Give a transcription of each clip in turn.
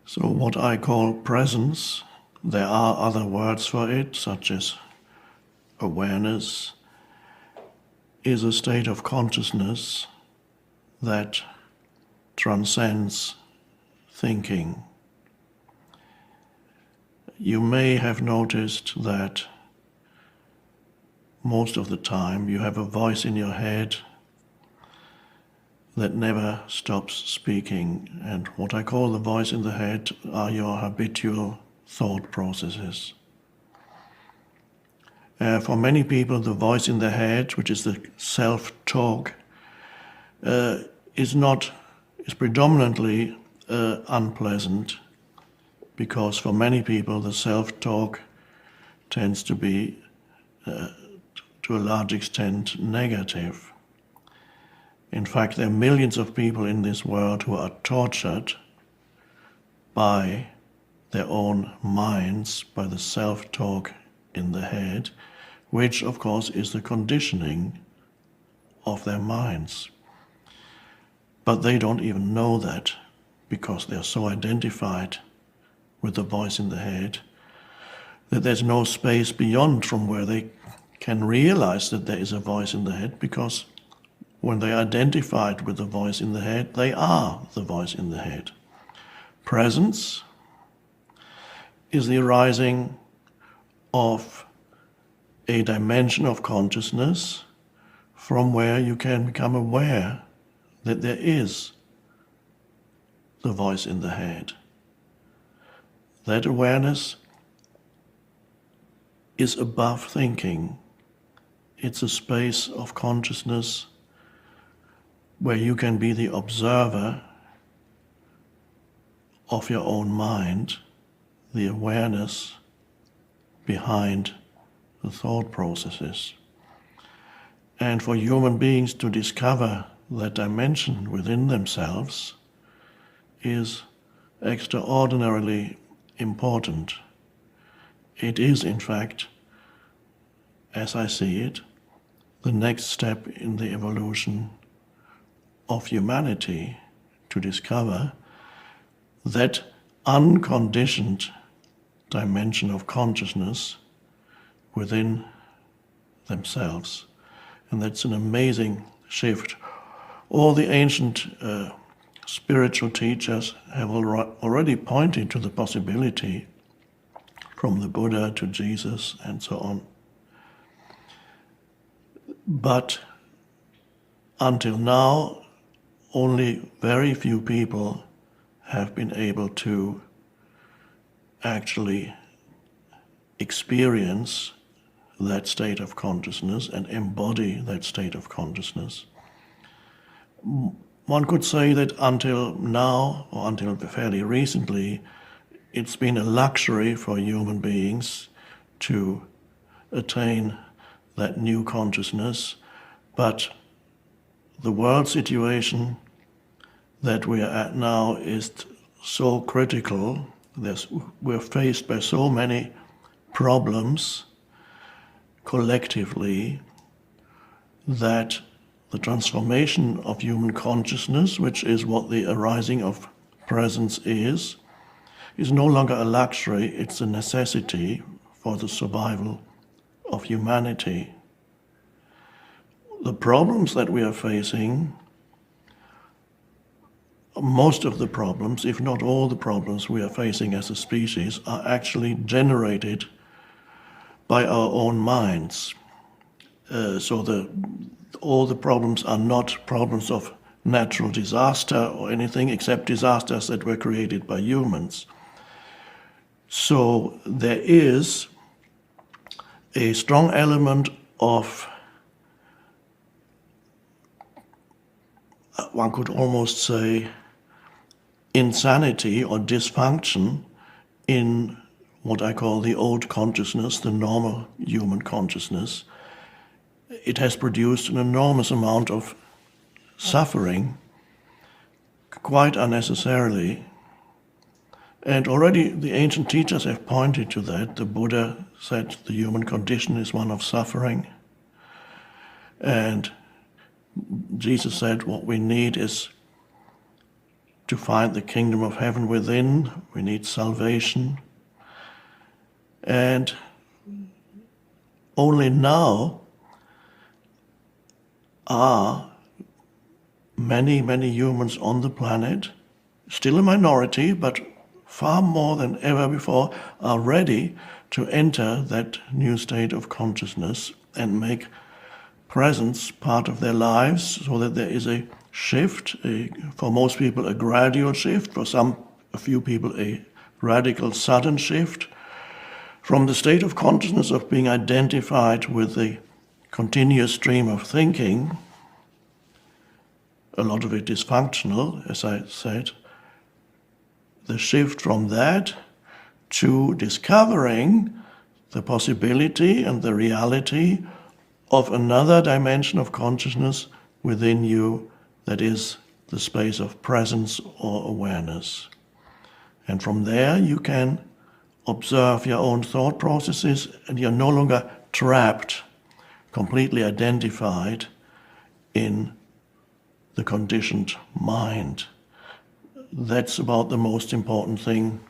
So what I call presence, there are other words for it, such as awareness, is a state of consciousness that transcends thinking. You may have noticed that most of the time you have a voice in your head that never stops speaking, and what I call the voice in the head are your habitual thought processes. For many people, the voice in the head, which is the self-talk, is predominantly unpleasant, because for many people the self-talk tends to be, to a large extent, negative. In fact, there are millions of people in this world who are tortured by their own minds, by the self-talk in the head, which of course is the conditioning of their minds. But they don't even know that, because they're so identified with the voice in the head that there's no space beyond from where they can realize that there is a voice in the head, because when they are identified with the voice in the head, they are the voice in the head. Presence is the arising of a dimension of consciousness from where you can become aware that there is the voice in the head. That awareness is above thinking. It's a space of consciousness where you can be the observer of your own mind, the awareness behind the thought processes. And for human beings to discover that dimension within themselves is extraordinarily important. It is, in fact, as I see it, the next step in the evolution of humanity, to discover that unconditioned dimension of consciousness within themselves. And that's an amazing shift. All the ancient spiritual teachers have already pointed to the possibility, from the Buddha to Jesus and so on. But until now, only very few people have been able to actually experience that state of consciousness and embody that state of consciousness. One could say that until now, or until fairly recently, it's been a luxury for human beings to attain that new consciousness, but the world situation that we are at now is so critical. We're faced by so many problems collectively that the transformation of human consciousness, which is what the arising of presence is no longer a luxury, it's a necessity for the survival of humanity. The problems that we are facing, most of the problems, if not all the problems we are facing as a species, are actually generated by our own minds. So all the problems are not problems of natural disaster or anything except disasters that were created by humans. So there is a strong element of, one could almost say, insanity or dysfunction in what I call the old consciousness, the normal human consciousness. It has produced an enormous amount of suffering, quite unnecessarily. And already the ancient teachers have pointed to that. The Buddha said the human condition is one of suffering. And Jesus said what we need is to find the kingdom of heaven within, we need salvation. And only now are many, many humans on the planet, still a minority, but far more than ever before, are ready to enter that new state of consciousness and make presence part of their lives, so that there is a shift, for most people a gradual shift, for a few people a radical sudden shift, from the state of consciousness of being identified with the continuous stream of thinking, a lot of it dysfunctional, as I said, the shift from that to discovering the possibility and the reality of another dimension of consciousness within you, that is the space of presence or awareness. And from there you can observe your own thought processes, and you're no longer trapped, completely identified in the conditioned mind. That's about the most important thing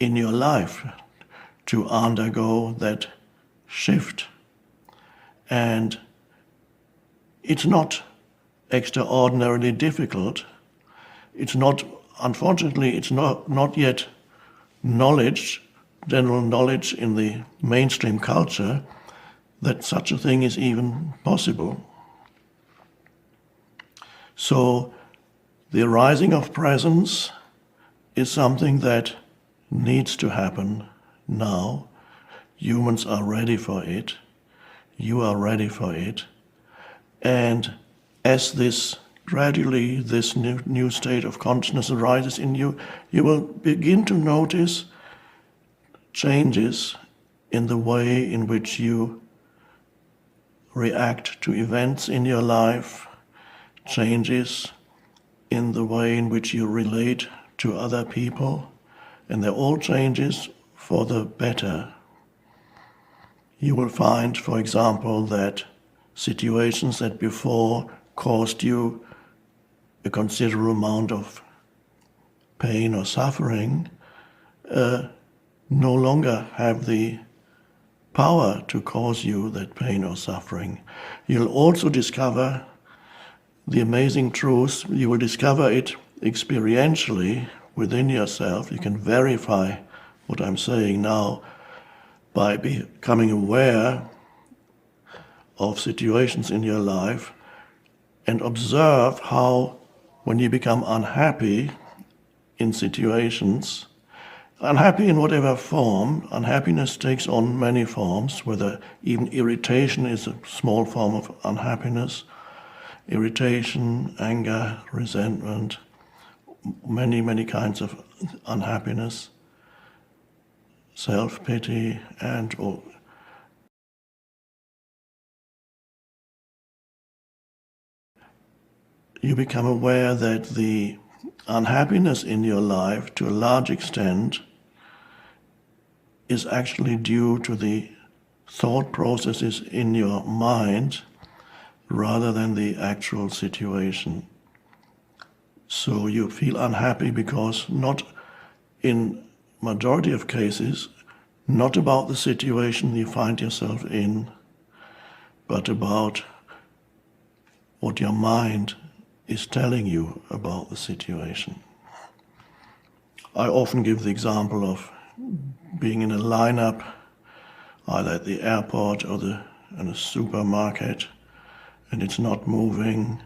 in your life, to undergo that shift. And it's not extraordinarily difficult. It's not, unfortunately, it's not yet knowledge, general knowledge in the mainstream culture, that such a thing is even possible. So the arising of presence is something that needs to happen now. Humans are ready for it. You are ready for it. And as this gradually, this new state of consciousness arises in you, you will begin to notice changes in the way in which you react to events in your life, changes in the way in which you relate to other people, and they're all changes for the better. You will find, for example, that situations that before caused you a considerable amount of pain or suffering no longer have the power to cause you that pain or suffering. You'll also discover the amazing truth. You will discover it experientially within yourself. You can verify what I'm saying now by becoming aware of situations in your life and observe how, when you become unhappy in situations, unhappy in whatever form, unhappiness takes on many forms, whether even irritation is a small form of unhappiness, irritation, anger, resentment, many, many kinds of unhappiness, self-pity, and all. You become aware that the unhappiness in your life, to a large extent, is actually due to the thought processes in your mind rather than the actual situation. So you feel unhappy because, not in majority of cases, not about the situation you find yourself in, but about what your mind is telling you about the situation. I often give the example of being in a lineup, either at the airport or in a supermarket, and it's not moving,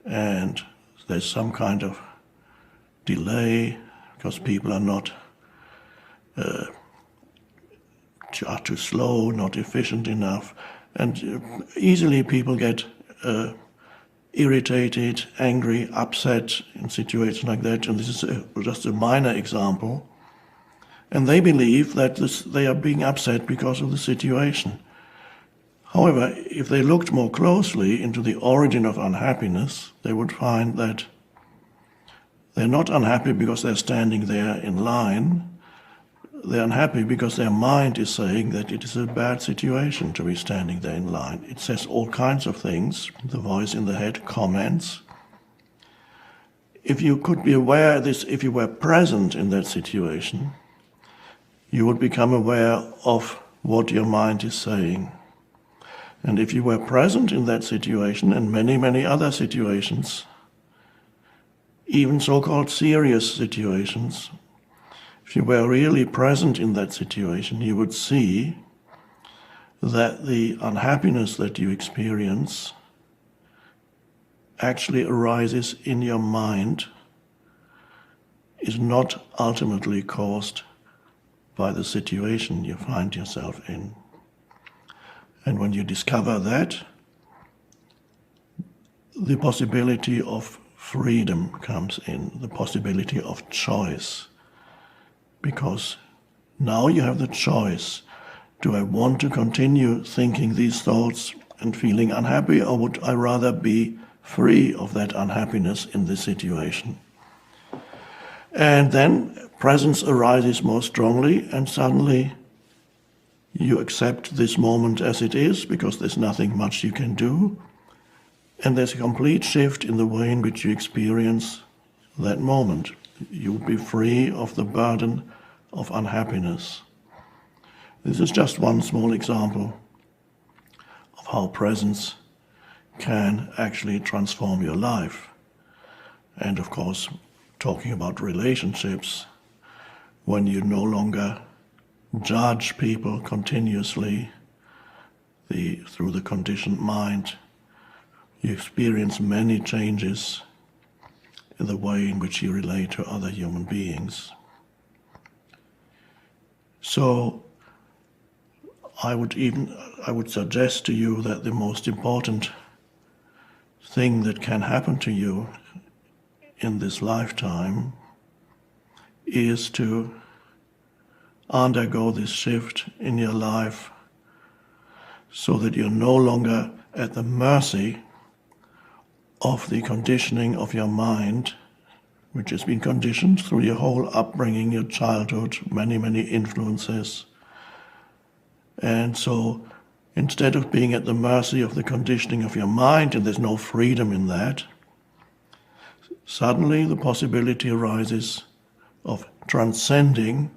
and there's some kind of delay because people are not are too slow, not efficient enough, and easily people get irritated, angry, upset in situations like that. And this is just a minor example. And they believe that they are being upset because of the situation. However, if they looked more closely into the origin of unhappiness, they would find that they're not unhappy because they're standing there in line. They're unhappy because their mind is saying that it is a bad situation to be standing there in line. It says all kinds of things. The voice in the head comments. if you could be aware of this, if you were present in that situation, you would become aware of what your mind is saying. And if you were present in that situation and many, many other situations, even so-called serious situations, if you were really present in that situation, you would see that the unhappiness that you experience actually arises in your mind, is not ultimately caused by the situation you find yourself in. And when you discover that, the possibility of freedom comes in, the possibility of choice. Because now you have the choice. Do I want to continue thinking these thoughts and feeling unhappy, or would I rather be free of that unhappiness in this situation? And then presence arises more strongly, and suddenly you accept this moment as it is, because there's nothing much you can do. And there's a complete shift in the way in which you experience that moment. You'll be free of the burden of unhappiness. This is just one small example of how presence can actually transform your life. And of course, talking about relationships, when you no longer judge people continuously through the conditioned mind, you experience many changes in the way in which you relate to other human beings. So I would suggest to you that the most important thing that can happen to you in this lifetime is to undergo this shift in your life so that you're no longer at the mercy of the conditioning of your mind, which has been conditioned through your whole upbringing, your childhood, many, many influences. And so instead of being at the mercy of the conditioning of your mind, and there's no freedom in that, suddenly the possibility arises of transcending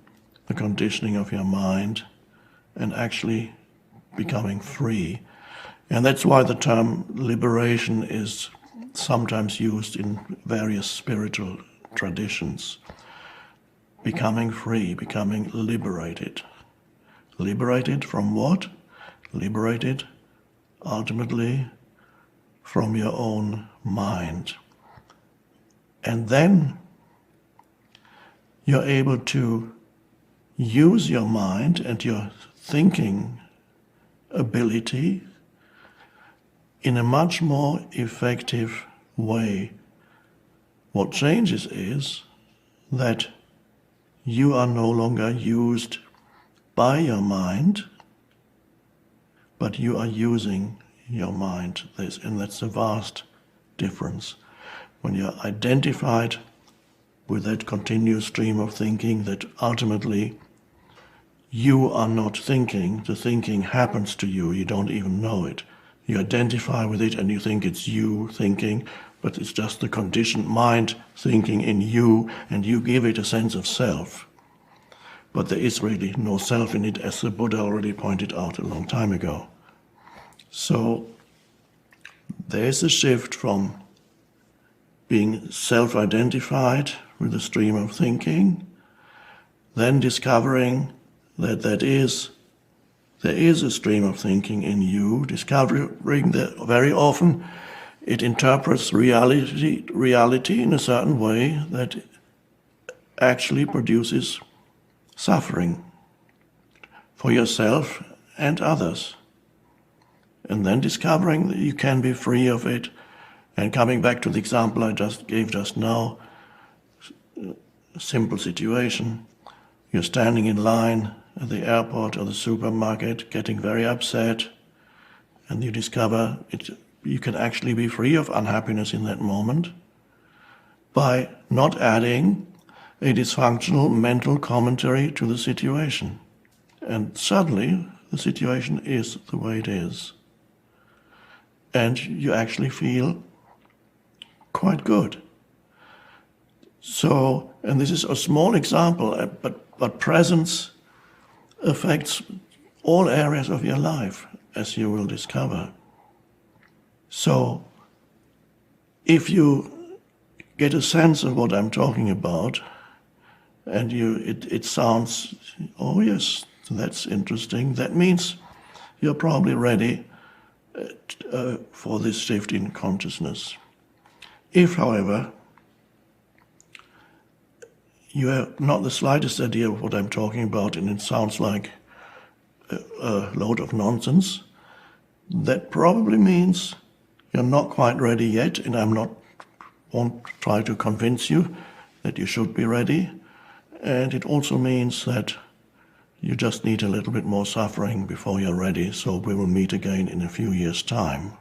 the conditioning of your mind and actually becoming free. And that's why the term liberation is sometimes used in various spiritual traditions. Becoming free, becoming liberated. Liberated from what? Liberated ultimately from your own mind. And then you're able to use your mind and your thinking ability in a much more effective way. What changes is that you are no longer used by your mind, but you are using your mind. And that's a vast difference. When you're identified with that continuous stream of thinking, that ultimately you are not thinking, the thinking happens to you, you don't even know it. You identify with it and you think it's you thinking, but it's just the conditioned mind thinking in you, and you give it a sense of self. But there is really no self in it, as the Buddha already pointed out a long time ago. So there's a shift from being self-identified with the stream of thinking, then discovering that there is a stream of thinking in you, discovering that very often it interprets reality in a certain way that actually produces suffering for yourself and others. And then discovering that you can be free of it. And coming back to the example I just gave just now, a simple situation. You're standing in line at the airport or the supermarket, getting very upset, and you discover you can actually be free of unhappiness in that moment by not adding a dysfunctional mental commentary to the situation. And suddenly the situation is the way it is. And you actually feel quite good. So, and this is a small example, but presence affects all areas of your life, as you will discover. So, if you get a sense of what I'm talking about, and it sounds, oh yes, that's interesting, that means you're probably ready for this shift in consciousness. If, however, you have not the slightest idea of what I'm talking about, and it sounds like a load of nonsense, that probably means you're not quite ready yet, and won't try to convince you that you should be ready. And it also means that you just need a little bit more suffering before you're ready, so we will meet again in a few years' time.